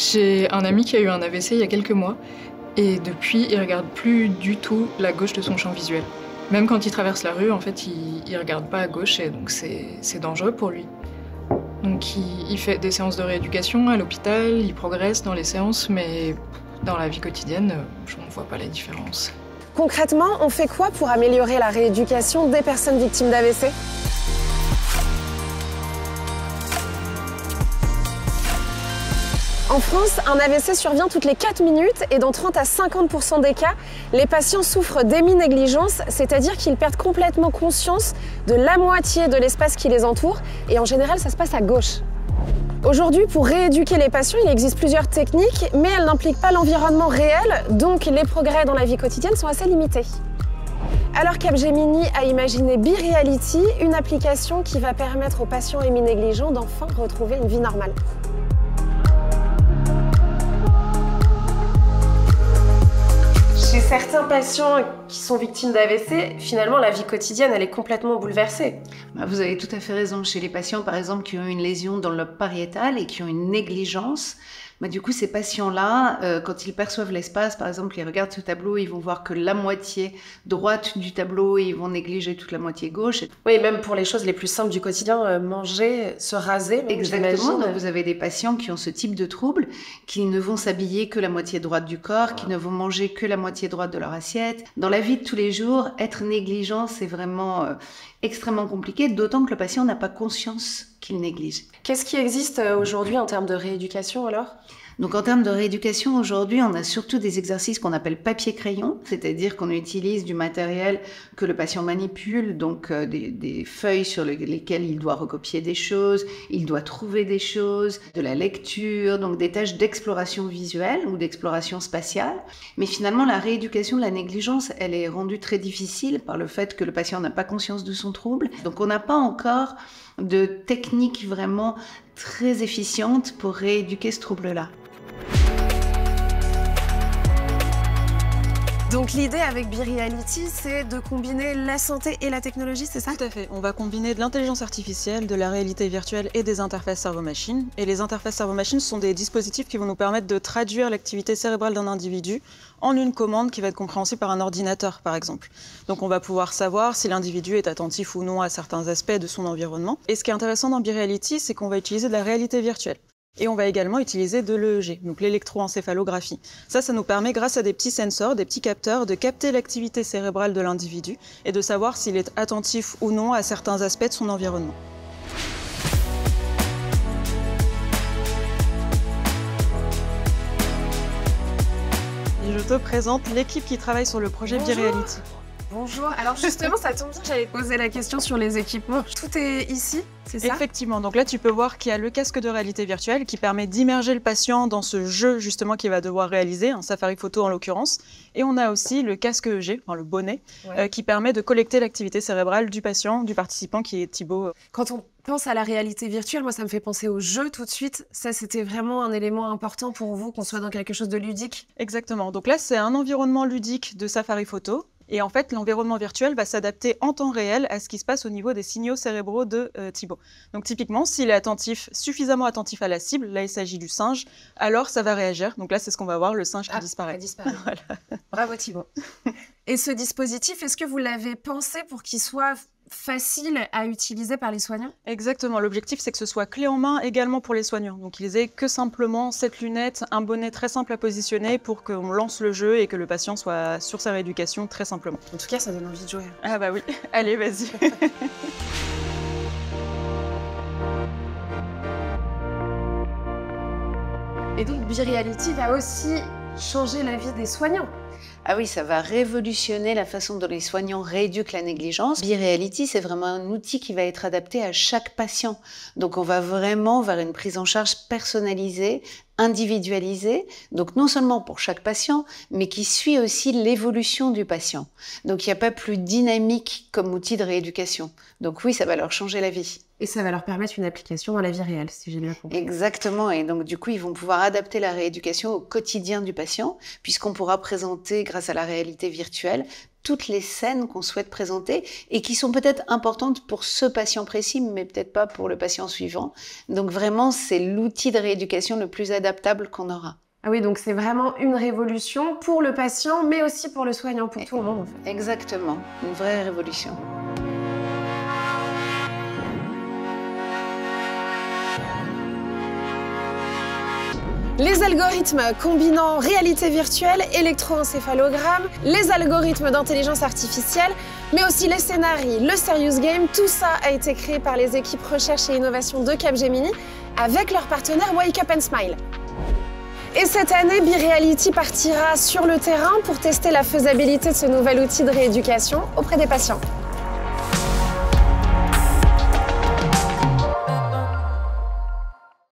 J'ai un ami qui a eu un AVC il y a quelques mois et depuis, il regarde plus du tout la gauche de son champ visuel. Même quand il traverse la rue, en fait, il regarde pas à gauche et donc c'est dangereux pour lui. Donc il fait des séances de rééducation à l'hôpital, il progresse dans les séances, mais dans la vie quotidienne, je ne vois pas la différence. Concrètement, on fait quoi pour améliorer la rééducation des personnes victimes d'AVC ? En France, un AVC survient toutes les 4 minutes et dans 30 à 50% des cas, les patients souffrent d'héminégligence, c'est-à-dire qu'ils perdent complètement conscience de la moitié de l'espace qui les entoure et en général, ça se passe à gauche. Aujourd'hui, pour rééduquer les patients, il existe plusieurs techniques, mais elles n'impliquent pas l'environnement réel, donc les progrès dans la vie quotidienne sont assez limités. Alors Capgemini a imaginé BeReality, une application qui va permettre aux patients héminégligents d'enfin retrouver une vie normale. Chez certains patients qui sont victimes d'AVC, finalement, la vie quotidienne, elle est complètement bouleversée. Vous avez tout à fait raison. Chez les patients, par exemple, qui ont une lésion dans le lobe pariétal et qui ont une négligence, du coup, ces patients-là, quand ils perçoivent l'espace, par exemple, ils regardent ce tableau, ils vont voir que la moitié droite du tableau et ils vont négliger toute la moitié gauche. Oui, même pour les choses les plus simples du quotidien, manger, se raser. Exactement. Donc, vous avez des patients qui ont ce type de trouble, qui ne vont s'habiller que la moitié droite du corps, qui ne vont manger que la moitié droite de leur assiette. Dans la vie de tous les jours, être négligent, c'est vraiment extrêmement compliqué, d'autant que le patient n'a pas conscience qu'il néglige. Qu'est-ce qui existe aujourd'hui en termes de rééducation alors ? Donc en termes de rééducation, aujourd'hui, on a surtout des exercices qu'on appelle papier-crayon, c'est-à-dire qu'on utilise du matériel que le patient manipule, donc des feuilles sur lesquelles il doit recopier des choses, il doit trouver des choses, de la lecture, donc des tâches d'exploration visuelle ou d'exploration spatiale. Mais finalement, la rééducation de la négligence, elle est rendue très difficile par le fait que le patient n'a pas conscience de son trouble. Donc on n'a pas encore de technique vraiment très efficiente pour rééduquer ce trouble-là. Donc l'idée avec BeReality, c'est de combiner la santé et la technologie, c'est ça ? Tout à fait. On va combiner de l'intelligence artificielle, de la réalité virtuelle et des interfaces cerveau-machine. Et les interfaces cerveau-machine sont des dispositifs qui vont nous permettre de traduire l'activité cérébrale d'un individu en une commande qui va être compréhensible par un ordinateur, par exemple. Donc on va pouvoir savoir si l'individu est attentif ou non à certains aspects de son environnement. Et ce qui est intéressant dans BeReality, c'est qu'on va utiliser de la réalité virtuelle. Et on va également utiliser de l'EEG, donc l'électroencéphalographie. Ça nous permet, grâce à des petits sensors, des petits capteurs, de capter l'activité cérébrale de l'individu et de savoir s'il est attentif ou non à certains aspects de son environnement. Et je te présente l'équipe qui travaille sur le projet BeReality. Bonjour, alors justement, ça tombe bien, j'allais te poser la question sur les équipements. Tout est ici, c'est ça ? Effectivement, donc là tu peux voir qu'il y a le casque de réalité virtuelle qui permet d'immerger le patient dans ce jeu justement qu'il va devoir réaliser, un safari photo en l'occurrence. Et on a aussi le casque EEG, enfin le bonnet, qui permet de collecter l'activité cérébrale du patient, du participant qui est Thibaut. Quand on pense à la réalité virtuelle, moi ça me fait penser au jeu tout de suite. Ça c'était vraiment un élément important pour vous, qu'on soit dans quelque chose de ludique ? Exactement, donc là c'est un environnement ludique de safari photo. Et en fait, l'environnement virtuel va s'adapter en temps réel à ce qui se passe au niveau des signaux cérébraux de Thibaut. Donc typiquement, s'il est attentif, suffisamment attentif à la cible, là il s'agit du singe, alors ça va réagir. Donc là, c'est ce qu'on va voir, le singe qui disparaît. Voilà. Bravo Thibaut. Et ce dispositif, est-ce que vous l'avez pensé pour qu'il soit facile à utiliser par les soignants ? Exactement, l'objectif c'est que ce soit clé en main également pour les soignants. Donc ils aient que simplement cette lunette, un bonnet très simple à positionner pour qu'on lance le jeu et que le patient soit sur sa rééducation très simplement. En tout cas, ça donne envie de jouer. Ah bah oui, allez vas-y. Et donc BeReality va aussi changer la vie des soignants. Ah oui, ça va révolutionner la façon dont les soignants rééduquent la négligence. BeReality, c'est vraiment un outil qui va être adapté à chaque patient. Donc on va vraiment vers une prise en charge personnalisée, individualisée, donc non seulement pour chaque patient, mais qui suit aussi l'évolution du patient. Donc il n'y a pas plus dynamique comme outil de rééducation. Donc oui, ça va leur changer la vie. Et ça va leur permettre une application dans la vie réelle, si j'ai bien compris. Exactement, et donc du coup, ils vont pouvoir adapter la rééducation au quotidien du patient, puisqu'on pourra présenter, grâce à la réalité virtuelle, toutes les scènes qu'on souhaite présenter et qui sont peut-être importantes pour ce patient précis, mais peut-être pas pour le patient suivant. Donc vraiment, c'est l'outil de rééducation le plus adaptable qu'on aura. Ah oui, donc c'est vraiment une révolution pour le patient, mais aussi pour le soignant, pour tout le monde en fait. Exactement, une vraie révolution. Les algorithmes combinant réalité virtuelle, électroencéphalogramme, les algorithmes d'intelligence artificielle, mais aussi les scénarios, le serious game, tout ça a été créé par les équipes recherche et innovation de Capgemini avec leur partenaire Wake Up and Smile. Et cette année, BeReality partira sur le terrain pour tester la faisabilité de ce nouvel outil de rééducation auprès des patients.